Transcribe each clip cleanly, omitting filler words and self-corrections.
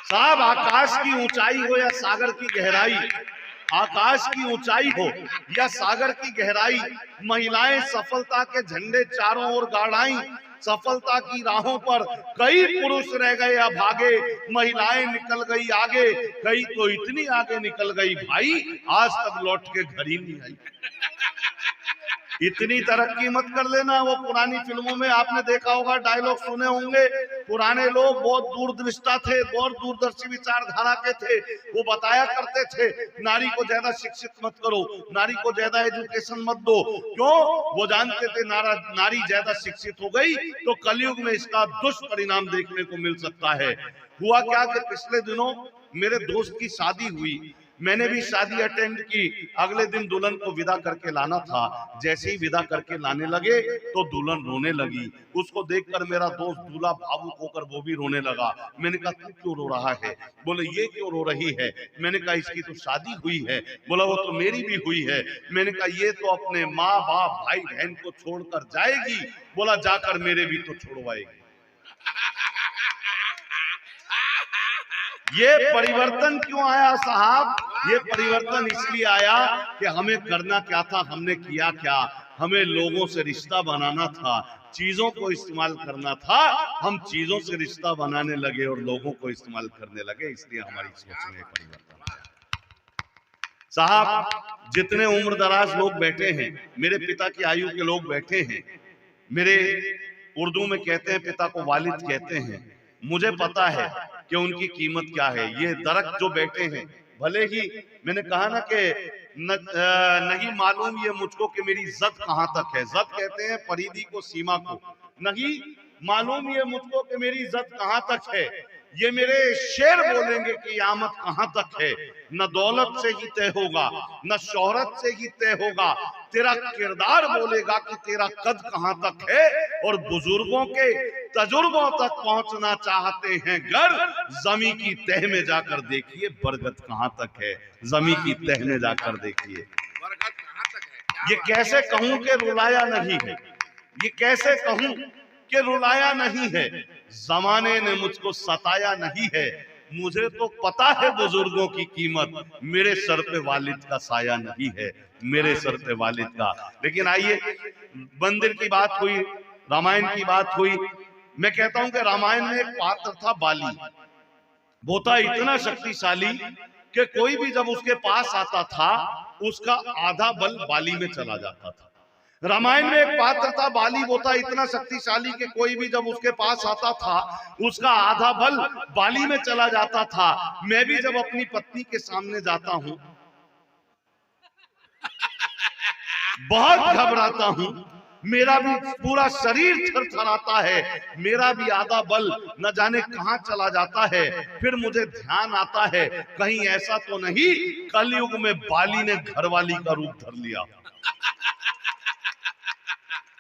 साहब, आकाश की ऊंचाई हो या सागर की गहराई, आकाश की ऊंचाई हो या सागर की गहराई, महिलाएं सफलता के झंडे चारों ओर गाड़ाई। सफलता की राहों पर कई पुरुष रह गए अभागे, महिलाएं निकल गई आगे, कई तो इतनी आगे निकल गई भाई, आज तक लौट के घर ही नहीं आई। इतनी तरक्की मत कर लेना। वो पुरानी फिल्मों में आपने देखा होगा, डायलॉग सुने होंगे। पुराने लोग बहुत दूरदृष्टा थे, बहुत दूरदर्शी विचारधारा के थे। वो बताया करते थे नारी को ज्यादा शिक्षित मत करो, नारी को ज्यादा एजुकेशन मत दो। क्यों? वो जानते थे नारी ज्यादा शिक्षित हो गई तो कलयुग में इसका दुष्परिणाम देखने को मिल सकता है। हुआ क्या कि पिछले दिनों मेरे दोस्त की शादी हुई, मैंने भी शादी अटेंड की। अगले दिन दुल्हन को विदा करके लाना था। जैसे ही विदा करके लाने लगे तो दुल्हन रोने लगी। उसको देखकर मेरा दोस्त दूल्हा भावुक होकर वो भी रोने लगा। मैंने कहा तू क्यों रो रहा है? बोले ये क्यों रो रही है? मैंने कहा इसकी तो शादी हुई है। बोला वो तो मेरी भी हुई है। मैंने कहा ये तो अपने माँ बाप भाई बहन को छोड़कर जाएगी। बोला जाकर मेरे भी तो छोड़वाएगी। ये परिवर्तन क्यों आया साहब? ये परिवर्तन इसलिए आया कि हमें करना क्या था, हमने किया क्या। हमें लोगों से रिश्ता बनाना था, चीजों को इस्तेमाल करना था। हम चीजों से रिश्ता बनाने लगे और लोगों को इस्तेमाल करने लगे, इसलिए हमारी सोच में परिवर्तन आया। साहब, जितने उम्र दराज लोग बैठे हैं, मेरे पिता की आयु के लोग बैठे हैं, मेरे उर्दू में कहते हैं पिता को वालिद कहते हैं। मुझे पता है कि उनकी कीमत क्या है। ये दरख्त जो बैठे हैं, भले ही मैंने कहा ना कि नहीं मालूम ये मुझको कि मेरी इज्जत कहां तक है। इज्जत कहते हैं परिधि को, सीमा को। नहीं मालूम ये मुझको कि मेरी इज्जत कहां तक है। ये मेरे शेर बोलेंगे कि यामत कहां तक है। न दौलत से ही तय होगा, न शोहरत से ही तय होगा, तेरा किरदार बोलेगा कि तेरा कद कहां तक है। और बुजुर्गों के तजुर्बों तक पहुंचना चाहते हैं गर, जमी की तह में जाकर देखिए बरगद कहां तक है। जमी की तह में जाकर देखिए बरगद कहां तक है। ये कैसे कहूं कि रुलाया नहीं है, ये कैसे कहूं कि रुलाया नहीं है। जमाने ने मुझको सताया नहीं है। मुझे तो पता है बुजुर्गों की कीमत, मेरे सर पे वालिद का साया नहीं है, मेरे सर पे वालिद का। लेकिन आइए, मंदिर की बात हुई, रामायण की बात हुई। मैं कहता हूं कि रामायण में एक पात्र था बाली। वो था इतना शक्तिशाली कि कोई भी जब उसके पास आता था उसका आधा बल बाली में चला जाता था। रामायण में एक पात्र था बाली, वो था इतना शक्तिशाली कि कोई भी जब उसके पास आता था उसका आधा बल बाली में चला जाता था। मैं भी जब अपनी पत्नी के सामने जाता हूं बहुत घबराता हूं, मेरा भी पूरा शरीर थरथराता है, मेरा भी आधा बल न जाने कहां चला जाता है। फिर मुझे ध्यान आता है कहीं ऐसा तो नहीं कलयुग में बाली ने घरवाली का रूप धर लिया।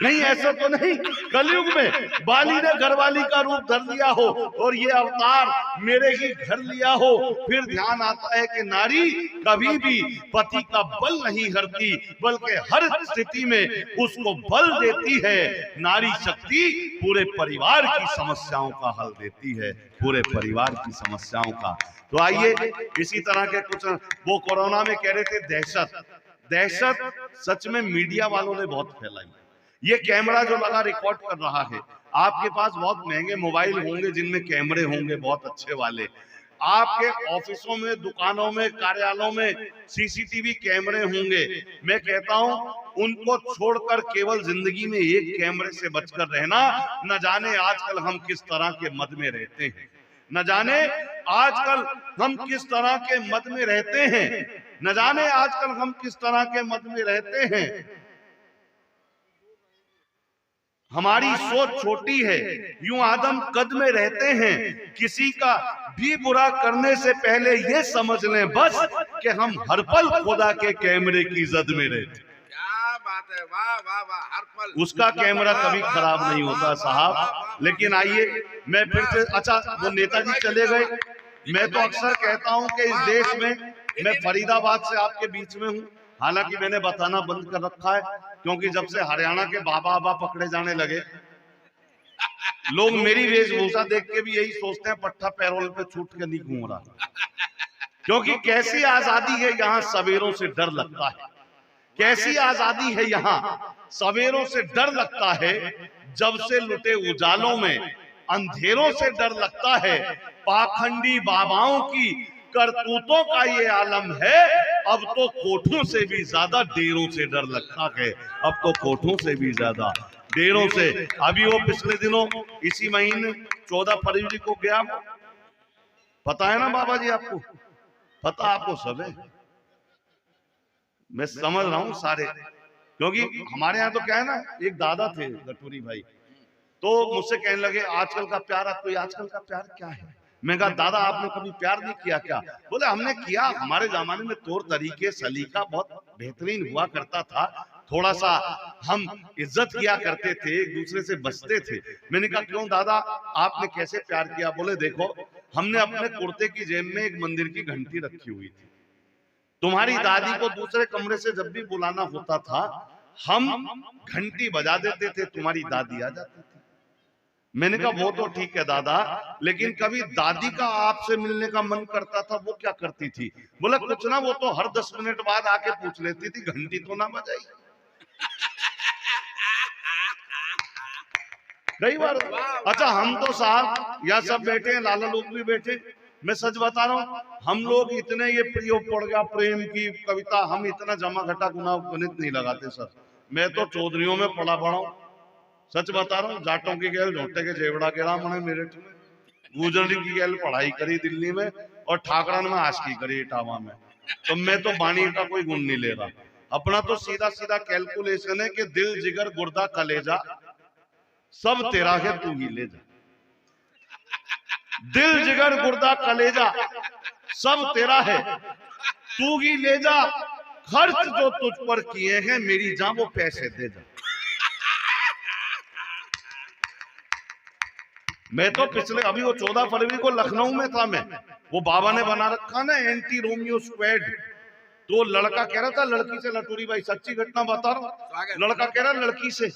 नहीं ऐसा तो नहीं कलयुग में बाली ने घरवाली का रूप धर लिया हो और ये अवतार मेरे ही घर लिया हो। फिर ध्यान आता है कि नारी कभी भी पति का बल नहीं हरती, बल्कि हर स्थिति में उसको बल देती है। नारी शक्ति पूरे परिवार की समस्याओं का हल देती है, पूरे परिवार की समस्याओं का। तो आइए, इसी तरह के कुछ, वो कोरोना में कह रहे थे दहशत, दहशत सच में मीडिया वालों ने बहुत फैलाई। ये कैमरा जो लगा रिकॉर्ड कर रहा है, आपके पास बहुत महंगे मोबाइल होंगे जिनमें कैमरे होंगे बहुत अच्छे वाले। आपके ऑफिसों में, दुकानों में, कार्यालयों में सीसीटीवी कैमरे होंगे। मैं कहता हूं उनको छोड़कर केवल जिंदगी में एक कैमरे से बचकर रहना। न जाने आजकल हम किस तरह के मद में रहते हैं, न जाने आजकल हम किस तरह के मद में रहते हैं, न जाने आजकल हम किस तरह के मद में रहते हैं। हमारी सोच छोटी है, यूं आदम कद में रहते हैं। किसी का भी बुरा करने से पहले ये समझ लें बस कि हम हर पल खुदा के कैमरे की जद में रहते। क्या बात है, वाह वाह वाह, हर पल उसका कैमरा कभी खराब नहीं होता साहब। लेकिन आइए, मैं फिर से, अच्छा वो नेताजी चले गए। मैं तो अक्सर कहता हूं कि इस देश में, मैं फरीदाबाद से आपके बीच में हूं, हालांकि मैंने बताना बंद कर रखा है क्योंकि जब से हरियाणा के बाबा आबा पकड़े जाने लगे लोग मेरी वेशभूषा देख के भी यही सोचते हैं पट्टा पैरोल पे छूट के नहीं घूम रहा, क्योंकि कैसी आजादी है यहाँ, सवेरों से डर लगता है। कैसी आजादी है यहाँ, सवेरों से डर लगता है। जब से लुटे उजालों में अंधेरों से डर लगता है। पाखंडी बाबाओं की करतूतों का ये आलम है। अब तो कोठों से भी ज्यादा डेरों से डर लगता है। अब तो कोठों से भी ज्यादा डेरों से। अभी वो पिछले दिनों इसी महीने 14 फरवरी को गया, पता है ना बाबा जी आपको? पता आपको सब है, मैं समझ रहा हूं सारे, क्योंकि हमारे यहाँ तो क्या है ना, एक दादा थे गटूरी भाई, तो मुझसे कहने लगे आजकल का प्यार, आपको आजकल का प्यार क्या है? मैं कहा दादा आपने कभी प्यार नहीं किया क्या? बोले हमने किया, हमारे जमाने में तौर तरीके सलीका बहुत बेहतरीन हुआ करता था, थोड़ा सा हम इज्जत किया करते थे, एक दूसरे से बचते थे। मैंने कहा क्यों दादा आपने कैसे प्यार किया? बोले देखो हमने अपने कुर्ते की जेब में एक मंदिर की घंटी रखी हुई थी, तुम्हारी दादी को दूसरे कमरे से जब भी बुलाना होता था हम घंटी बजा देते थे, तुम्हारी दादी आ जाती थी। मैंने कहा वो तो ठीक है दादा, लेकिन कभी दादी का आपसे मिलने का मन करता था, वो क्या करती थी? बोला कुछ ना, वो तो हर 10 मिनट बाद आके पूछ लेती थी घंटी तो ना बजाई। कई बार अच्छा हम तो साहब यह सब बैठे हैं, लाला लोग भी बैठे, मैं सच बता रहा हूँ, हम लोग इतने ये प्रयोग पड़ गया प्रेम की कविता, हम इतना जमा घटा गुना गणित नहीं लगाते सर। मैं तो चौधरियों में पढ़ा हूँ, सच बता रहा हूँ। जाटों की गैल झोटे के जेवड़ा के राम ने मेरठ में, गुजरली की गैल पढ़ाई करी दिल्ली में, और ठाकरन में आशकी करी इटावा में। तो मैं तो बाणी का कोई गुण नहीं ले रहा, अपना तो सीधा सीधा कैलकुलेशन है कि दिल जिगर गुर्दा कलेजा सब तेरा है तू ही ले जा। दिल जिगर गुर्दा कलेजा सब तेरा है तू ही ले जा, खर्च जो तुझ पर किए हैं मेरी जान वो पैसे दे जा। मैं तो पिछले अभी वो 14 फरवरी को लखनऊ में था मैं, वो बाबा ने बना रखा ना एंटी रोमियो स्क्वाड, तो लड़का कह रहा था लड़की से, लटूरी भाई सच्ची घटना बता रहा हूं, लड़का कह रहा लड़की से,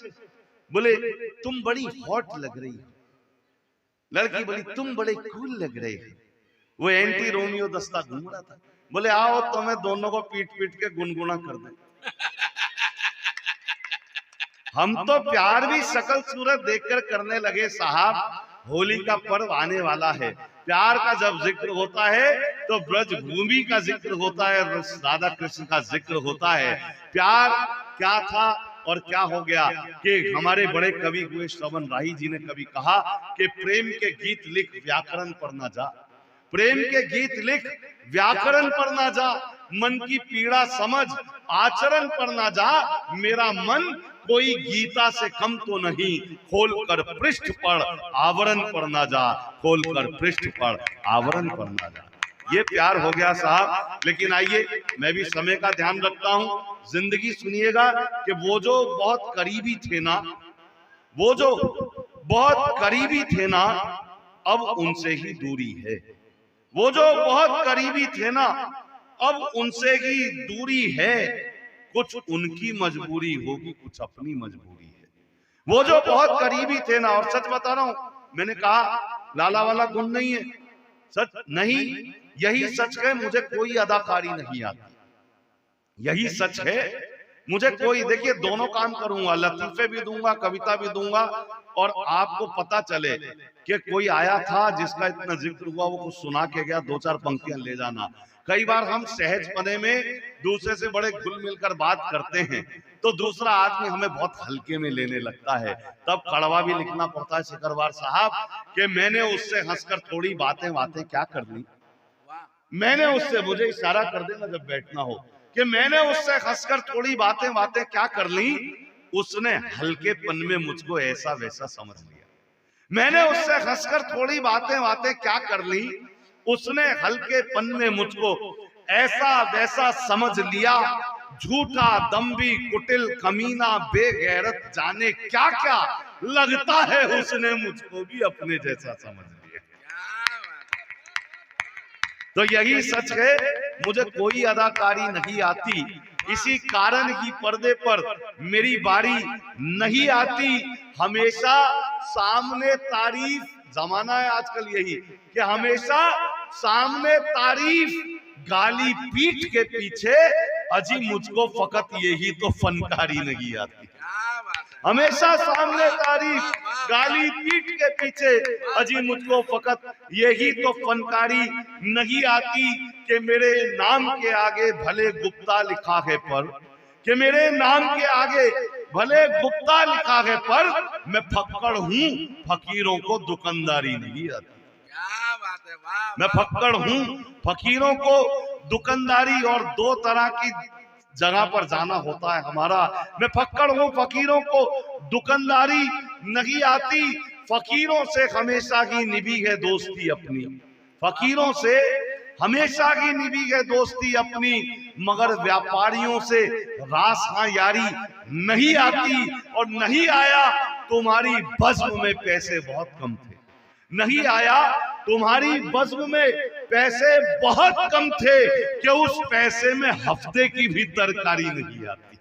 बोले तुम बड़ी हॉट लग रही हो, लड़की बोली तुम बड़े कूल लग रहे हो। वो एंटी रोमियो दस्ता घूम रहा था, बोले आओ तुम्हें दोनों को पीट पीट के गुनगुना कर दे। हम तो प्यार भी शकल सूरत देखकर करने लगे साहब। होली का पर्व आने वाला है, प्यार का जब जिक्र होता है तो ब्रज भूमि का जिक्र होता है, राधा कृष्ण का जिक्र होता है। प्यार क्या था और क्या हो गया कि हमारे बड़े कवि हुए श्रवण राही जी ने कभी कहा कि प्रेम के गीत लिख व्याकरण पर ना जा, प्रेम के गीत लिख व्याकरण पर ना जा, मन की पीड़ा समझ आचरण पर ना जा, मेरा मन कोई गीता से कम तो नहीं, खोल कर पृष्ठ पर आवरण पर ना जा, खोल कर पृष्ठ पर आवरण पर ना जा। ये प्यार हो गया साहब। लेकिन आइए मैं भी समय का ध्यान रखता हूं, जिंदगी सुनिएगा कि वो जो बहुत करीबी थे ना, वो जो बहुत करीबी थे ना, अब उनसे ही दूरी है। वो जो बहुत करीबी थे ना, अब उनसे ही दूरी है। कुछ उनकी मजबूरी होगी, कुछ अपनी मजबूरी है। वो जो बहुत करीबी थे ना, और सच बता रहा हूं, मैंने कहा लाला वाला गुण नहीं है, सच नहीं, यही सच है, मुझे कोई अदाकारी नहीं आती, यही सच है। मुझे कोई, देखिए दोनों काम करूंगा, लतीफे भी दूंगा, कविता भी दूंगा, और आपको पता चले कि कोई आया था जिसका इतना जिक्र हुआ, वो कुछ सुना के गया, 2-4 पंक्तियां ले जाना। कई बार हम सहज पने में दूसरे से बड़े घुल मिलकर बात करते हैं तो दूसरा आदमी हमें बहुत हल्के में लेने लगता है, तब कड़वा भी लिखना पड़ता है सिकरवार साहब कि मैंने उससे हंसकर थोड़ी बातें क्या कर ली, मैंने उससे, मुझे इशारा कर देना जब बैठना हो, कि मैंने उससे हंसकर थोड़ी बातें क्या कर ली, उसने हल्केपन में मुझको ऐसा वैसा समझ लिया। मैंने उससे हंसकर थोड़ी बातें क्या कर ली, उसने हल्केपन में मुझको ऐसा वैसा समझ लिया। झूठा दम्भी कुटिल कमीना बेगैरत जाने क्या क्या, लगता है उसने मुझको भी अपने जैसा समझ लिया। तो यही सच है, मुझे कोई अदाकारी नहीं आती, इसी कारण ही पर्दे पर मेरी बारी नहीं आती। हमेशा सामने तारीफ, जमाना है आजकल यही कि हमेशा सामने तारीफ, गाली पीठ के पीछे अजी मुझको फकत यही तो फनकारी नहीं आती। क्या बात है, हमेशा सामने तारीफ, गाली पीठ के पीछे अजी मुझको फकत यही तो फनकारी नहीं आती कि मेरे नाम के आगे भले गुप्ता लिखा है पर, कि मेरे नाम के आगे भले गुप्ता लिखा है पर मैं फक्कड़ हूँ, फकीरों को दुकानदारी नहीं आती। क्या बात है, वाह मैं फक्कड़ हूँ, फकीरों को दुकानदारी, और दो तरह की जगह पर जाना होता है हमारा। मैं फक्कड़ हूँ, फकीरों को दुकानदारी नहीं आती, फकीरों से हमेशा की निभी है दोस्ती अपनी, फकीरों से हमेशा की निभी है दोस्ती अपनी, मगर व्यापारियों से रास हाँ यारी नहीं आती। और नहीं आया तुम्हारी बज़्म में पैसे बहुत कम थे, नहीं आया तुम्हारी बज़्म में पैसे बहुत कम थे कि उस पैसे में हफ्ते की भी तरकारी नहीं आती।